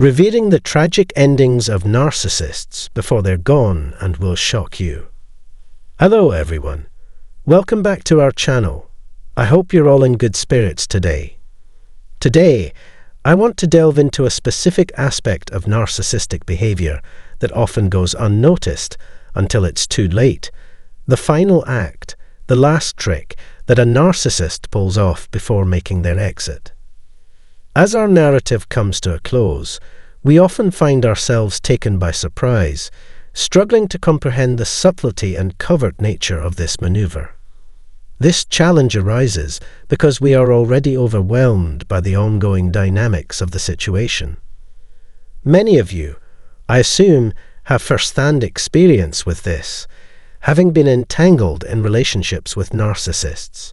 revealing the tragic endings of narcissists before they're gone and will shock you. Hello everyone, welcome back to our channel. I hope you're all in good spirits today. Today, I want to delve into a specific aspect of narcissistic behavior that often goes unnoticed until it's too late. The final act, the last trick that a narcissist pulls off before making their exit. As our narrative comes to a close, we often find ourselves taken by surprise, struggling to comprehend the subtlety and covert nature of this maneuver. This challenge arises because we are already overwhelmed by the ongoing dynamics of the situation. Many of you, I assume, have first-hand experience with this, having been entangled in relationships with narcissists.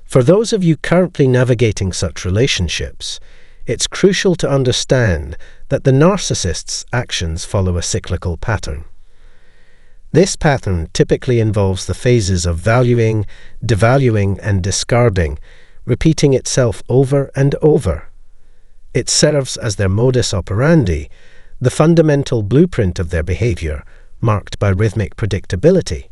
For those of you currently navigating such relationships, it's crucial to understand that the narcissist's actions follow a cyclical pattern. This pattern typically involves the phases of valuing, devaluing, and discarding, repeating itself over and over. It serves as their modus operandi, the fundamental blueprint of their behavior, marked by rhythmic predictability.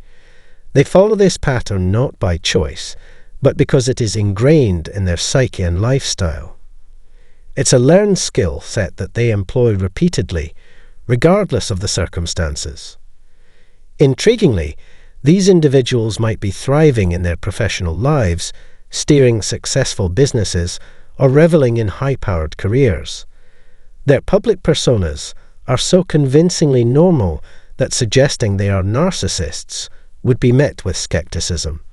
They follow this pattern not by choice, but because it is ingrained in their psyche and lifestyle. It's a learned skill set that they employ repeatedly, regardless of the circumstances. Intriguingly, these individuals might be thriving in their professional lives, steering successful businesses, or reveling in high-powered careers. Their public personas are so convincingly normal that suggesting they are narcissists would be met with skepticism.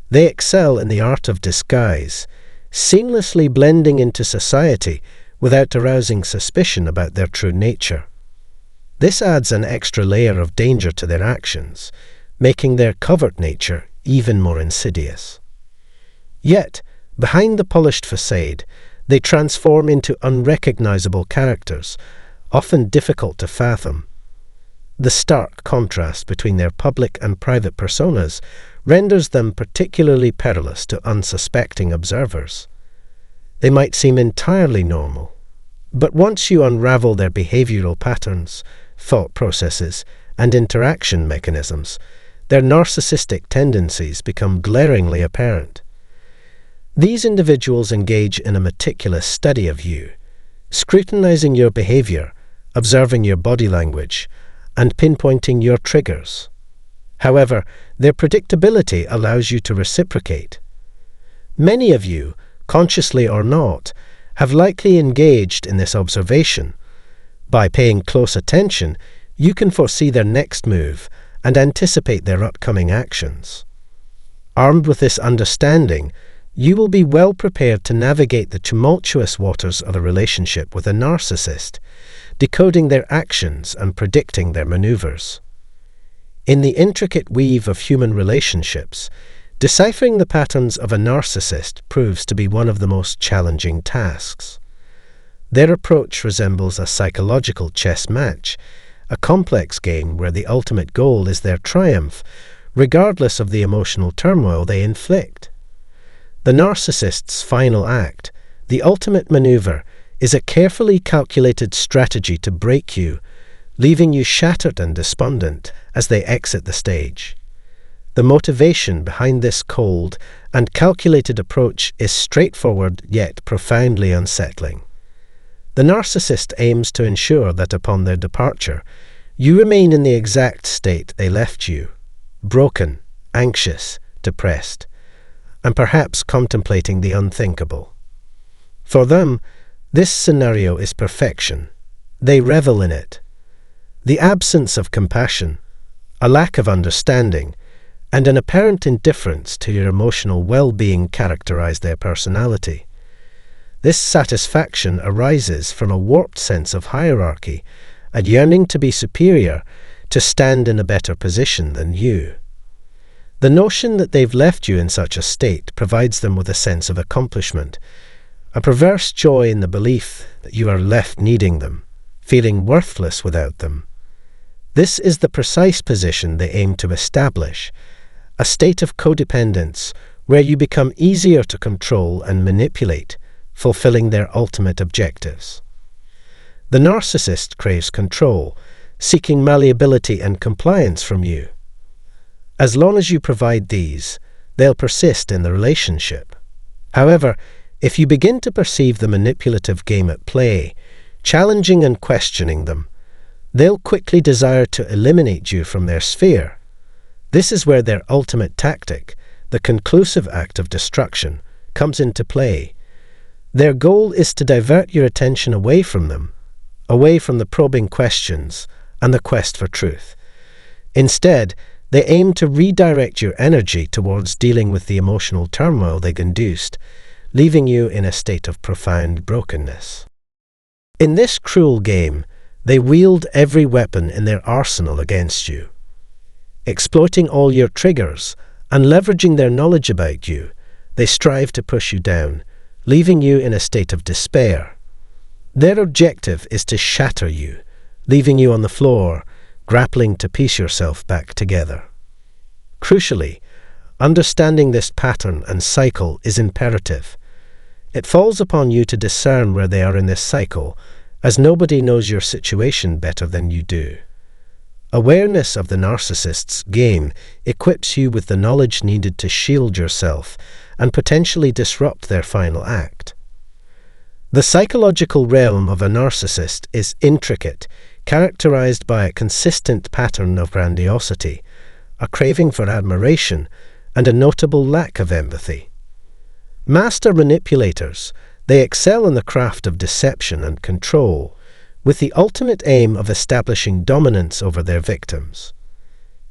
They excel in the art of disguise, seamlessly blending into society without arousing suspicion about their true nature. This adds an extra layer of danger to their actions, making their covert nature even more insidious. Yet, behind the polished facade, they transform into unrecognizable characters, often difficult to fathom. The stark contrast between their public and private personas renders them particularly perilous to unsuspecting observers. They might seem entirely normal, but once you unravel their behavioral patterns, thought processes, and interaction mechanisms, their narcissistic tendencies become glaringly apparent. These individuals engage in a meticulous study of you, scrutinizing your behavior, observing your body language, and pinpointing your triggers. However, their predictability allows you to reciprocate. Many of you, consciously or not, have likely engaged in this observation. By paying close attention, you can foresee their next move and anticipate their upcoming actions. Armed with this understanding, you will be well prepared to navigate the tumultuous waters of a relationship with a narcissist, decoding their actions and predicting their maneuvers. In the intricate weave of human relationships, deciphering the patterns of a narcissist proves to be one of the most challenging tasks. Their approach resembles a psychological chess match, a complex game where the ultimate goal is their triumph, regardless of the emotional turmoil they inflict. The narcissist's final act, the ultimate maneuver, is a carefully calculated strategy to break you, leaving you shattered and despondent as they exit the stage. The motivation behind this cold and calculated approach is straightforward yet profoundly unsettling. The narcissist aims to ensure that upon their departure, you remain in the exact state they left you, broken, anxious, depressed, and perhaps contemplating the unthinkable. For them, this scenario is perfection. They revel in it. The absence of compassion, a lack of understanding, and an apparent indifference to your emotional well-being characterize their personality. This satisfaction arises from a warped sense of hierarchy, a yearning to be superior, to stand in a better position than you. The notion that they've left you in such a state provides them with a sense of accomplishment, a perverse joy in the belief that you are left needing them, feeling worthless without them. This is the precise position they aim to establish, a state of codependence where you become easier to control and manipulate, fulfilling their ultimate objectives. The narcissist craves control, seeking malleability and compliance from you. As long as you provide these, they'll persist in the relationship. However, if you begin to perceive the manipulative game at play, challenging and questioning them, they'll quickly desire to eliminate you from their sphere. This is where their ultimate tactic, the conclusive act of destruction, comes into play. Their goal is to divert your attention away from them, away from the probing questions and the quest for truth. Instead, they aim to redirect your energy towards dealing with the emotional turmoil they conduced, leaving you in a state of profound brokenness. In this cruel game, they wield every weapon in their arsenal against you. Exploiting all your triggers and leveraging their knowledge about you, they strive to push you down, leaving you in a state of despair. Their objective is to shatter you, leaving you on the floor, grappling to piece yourself back together. Crucially, understanding this pattern and cycle is imperative. It falls upon you to discern where they are in this cycle, as nobody knows your situation better than you do. Awareness of the narcissist's game equips you with the knowledge needed to shield yourself and potentially disrupt their final act. The psychological realm of a narcissist is intricate, characterized by a consistent pattern of grandiosity, a craving for admiration, and a notable lack of empathy. Master manipulators, they excel in the craft of deception and control, with the ultimate aim of establishing dominance over their victims.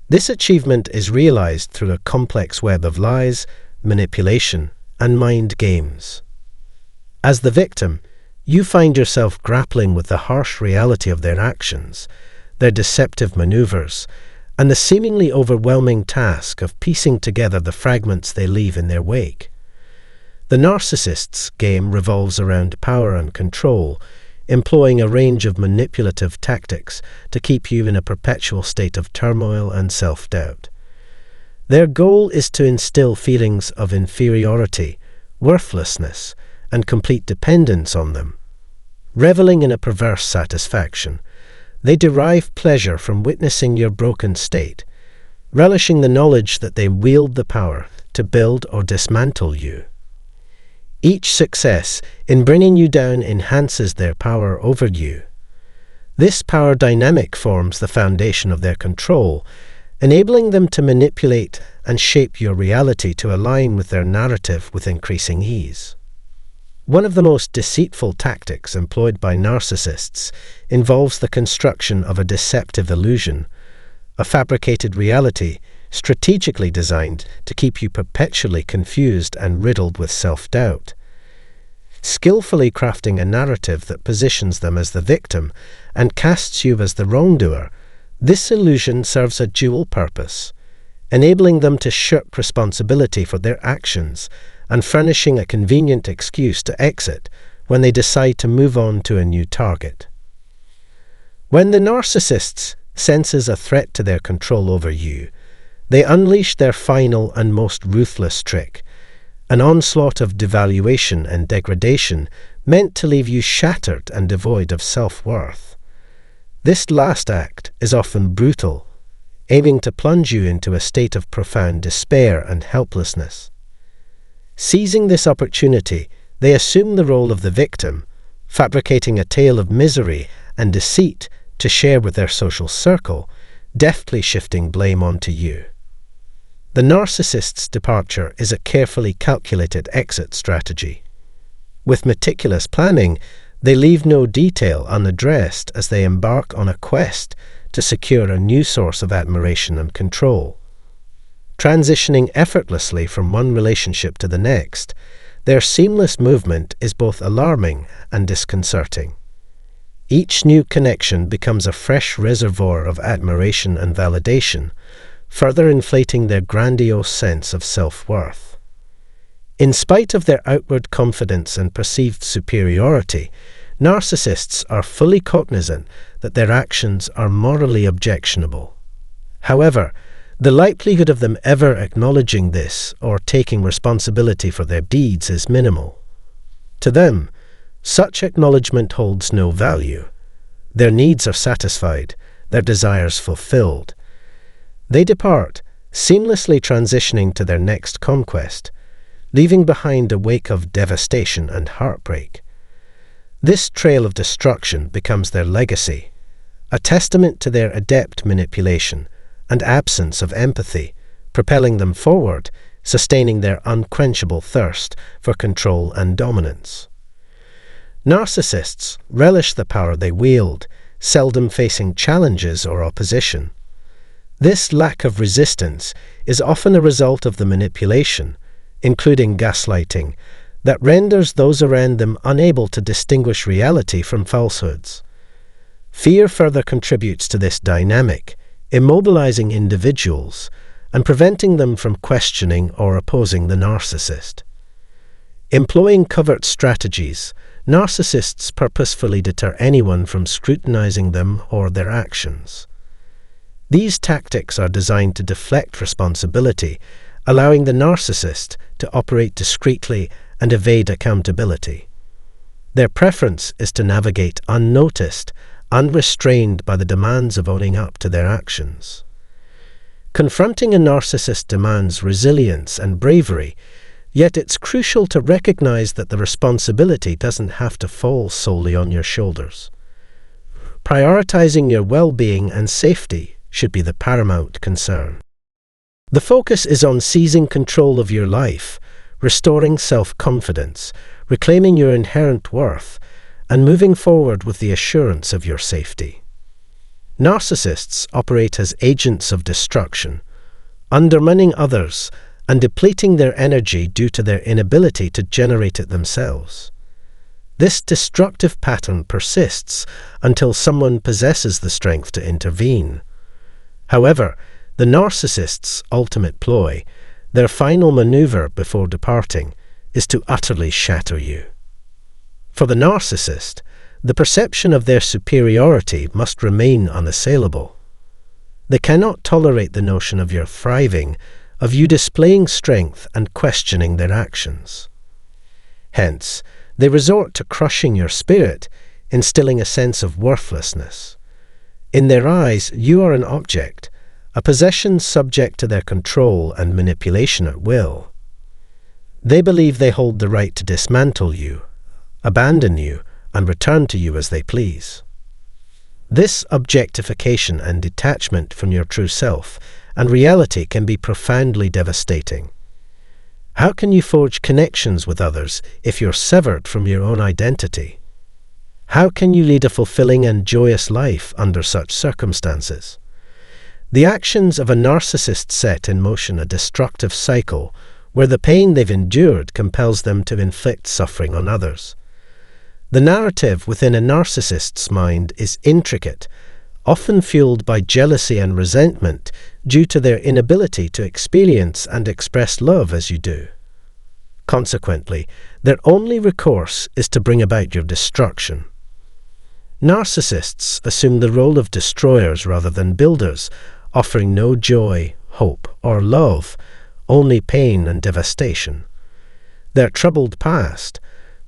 This achievement is realized through a complex web of lies, manipulation, and mind games. As the victim, you find yourself grappling with the harsh reality of their actions, their deceptive maneuvers, and the seemingly overwhelming task of piecing together the fragments they leave in their wake. The narcissist's game revolves around power and control, employing a range of manipulative tactics to keep you in a perpetual state of turmoil and self-doubt. Their goal is to instill feelings of inferiority, worthlessness, and complete dependence on them. Reveling in a perverse satisfaction, they derive pleasure from witnessing your broken state, relishing the knowledge that they wield the power to build or dismantle you. Each success in bringing you down enhances their power over you. This power dynamic forms the foundation of their control, enabling them to manipulate and shape your reality to align with their narrative with increasing ease. One of the most deceitful tactics employed by narcissists involves the construction of a deceptive illusion, a fabricated reality strategically designed to keep you perpetually confused and riddled with self-doubt. Skillfully crafting a narrative that positions them as the victim and casts you as the wrongdoer, this illusion serves a dual purpose, enabling them to shirk responsibility for their actions and furnishing a convenient excuse to exit when they decide to move on to a new target. When the narcissist senses a threat to their control over you, they unleash their final and most ruthless trick, an onslaught of devaluation and degradation meant to leave you shattered and devoid of self-worth. This last act is often brutal, aiming to plunge you into a state of profound despair and helplessness. Seizing this opportunity, they assume the role of the victim, fabricating a tale of misery and deceit to share with their social circle, deftly shifting blame onto you. The narcissist's departure is a carefully calculated exit strategy. With meticulous planning, they leave no detail unaddressed as they embark on a quest to secure a new source of admiration and control. Transitioning effortlessly from one relationship to the next, their seamless movement is both alarming and disconcerting. Each new connection becomes a fresh reservoir of admiration and validation, further inflating their grandiose sense of self-worth. In spite of their outward confidence and perceived superiority, narcissists are fully cognizant that their actions are morally objectionable. However, the likelihood of them ever acknowledging this or taking responsibility for their deeds is minimal. To them, such acknowledgement holds no value, Their needs are satisfied, their desires fulfilled. They depart, seamlessly transitioning to their next conquest, leaving behind a wake of devastation and heartbreak. This trail of destruction becomes their legacy, a testament to their adept manipulation and absence of empathy, propelling them forward, sustaining their unquenchable thirst for control and dominance. Narcissists relish the power they wield, seldom facing challenges or opposition. This lack of resistance is often a result of the manipulation, including gaslighting, that renders those around them unable to distinguish reality from falsehoods. Fear further contributes to this dynamic, immobilizing individuals and preventing them from questioning or opposing the narcissist. Employing covert strategies, narcissists purposefully deter anyone from scrutinizing them or their actions. These tactics are designed to deflect responsibility, allowing the narcissist to operate discreetly and evade accountability. Their preference is to navigate unnoticed, unrestrained by the demands of owning up to their actions. Confronting a narcissist demands resilience and bravery, yet it's crucial to recognize that the responsibility doesn't have to fall solely on your shoulders. Prioritizing your well-being and safety should be the paramount concern. The focus is on seizing control of your life, restoring self-confidence, reclaiming your inherent worth, and moving forward with the assurance of your safety. Narcissists operate as agents of destruction, undermining others and depleting their energy due to their inability to generate it themselves. This destructive pattern persists until someone possesses the strength to intervene. However, the narcissist's ultimate ploy, their final maneuver before departing, is to utterly shatter you. For the narcissist, the perception of their superiority must remain unassailable. They cannot tolerate the notion of your thriving, of you displaying strength and questioning their actions. Hence, they resort to crushing your spirit, instilling a sense of worthlessness. In their eyes, you are an object, a possession subject to their control and manipulation at will. They believe they hold the right to dismantle you, abandon you, and return to you as they please. This objectification and detachment from your true self and reality can be profoundly devastating. How can you forge connections with others if you're severed from your own identity? How can you lead a fulfilling and joyous life under such circumstances? The actions of a narcissist set in motion a destructive cycle where the pain they've endured compels them to inflict suffering on others. The narrative within a narcissist's mind is intricate, often fueled by jealousy and resentment due to their inability to experience and express love as you do. Consequently, their only recourse is to bring about your destruction. Narcissists assume the role of destroyers rather than builders, offering no joy, hope, or love, only pain and devastation. Their troubled past,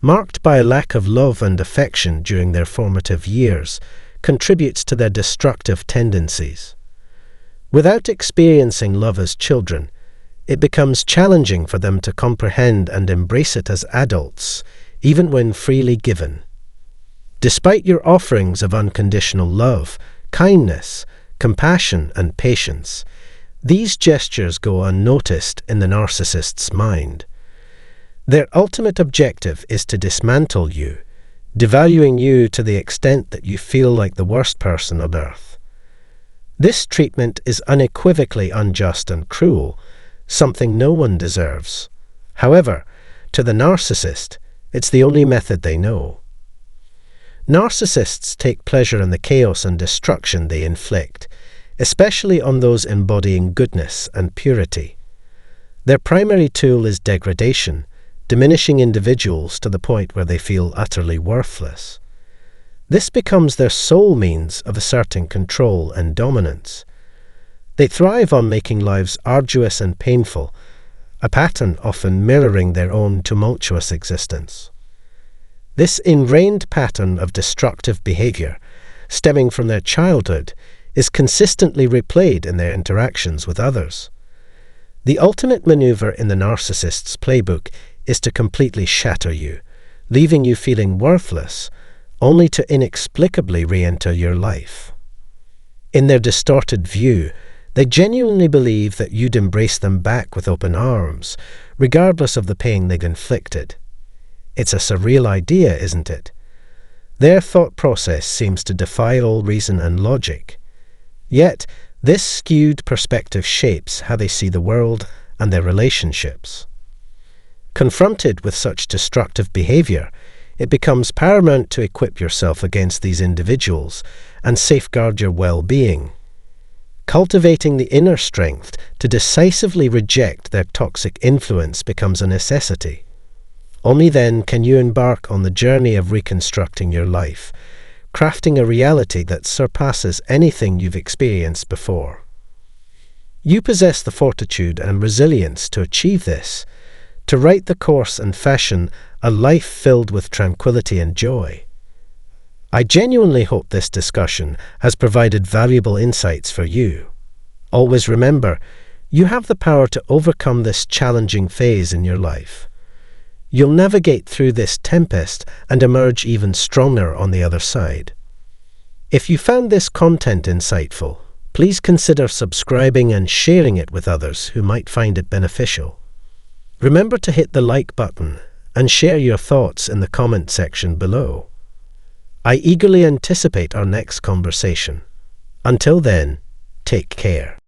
marked by a lack of love and affection during their formative years, contributes to their destructive tendencies. Without experiencing love as children, it becomes challenging for them to comprehend and embrace it as adults, even when freely given. Despite your offerings of unconditional love, kindness, compassion, and patience, these gestures go unnoticed in the narcissist's mind. Their ultimate objective is to dismantle you, devaluing you to the extent that you feel like the worst person on earth. This treatment is unequivocally unjust and cruel, something no one deserves. However, to the narcissist, it's the only method they know. Narcissists take pleasure in the chaos and destruction they inflict, especially on those embodying goodness and purity. Their primary tool is degradation, diminishing individuals to the point where they feel utterly worthless. This becomes their sole means of asserting control and dominance. They thrive on making lives arduous and painful, a pattern often mirroring their own tumultuous existence. This ingrained pattern of destructive behavior stemming from their childhood, is consistently replayed in their interactions with others. The ultimate maneuver in the narcissist's playbook is to completely shatter you, leaving you feeling worthless, only to inexplicably re-enter your life. In their distorted view, they genuinely believe that you'd embrace them back with open arms, regardless of the pain they'd inflicted. It's a surreal idea, isn't it? Their thought process seems to defy all reason and logic. Yet, this skewed perspective shapes how they see the world and their relationships. Confronted with such destructive behavior, it becomes paramount to equip yourself against these individuals and safeguard your well-being. Cultivating the inner strength to decisively reject their toxic influence becomes a necessity. Only then can you embark on the journey of reconstructing your life, crafting a reality that surpasses anything you've experienced before. You possess the fortitude and resilience to achieve this, to write the course and fashion a life filled with tranquility and joy. I genuinely hope this discussion has provided valuable insights for you. Always remember, you have the power to overcome this challenging phase in your life. You'll navigate through this tempest and emerge even stronger on the other side. If you found this content insightful, please consider subscribing and sharing it with others who might find it beneficial. Remember to hit the like button and share your thoughts in the comment section below. I eagerly anticipate our next conversation. Until then, take care.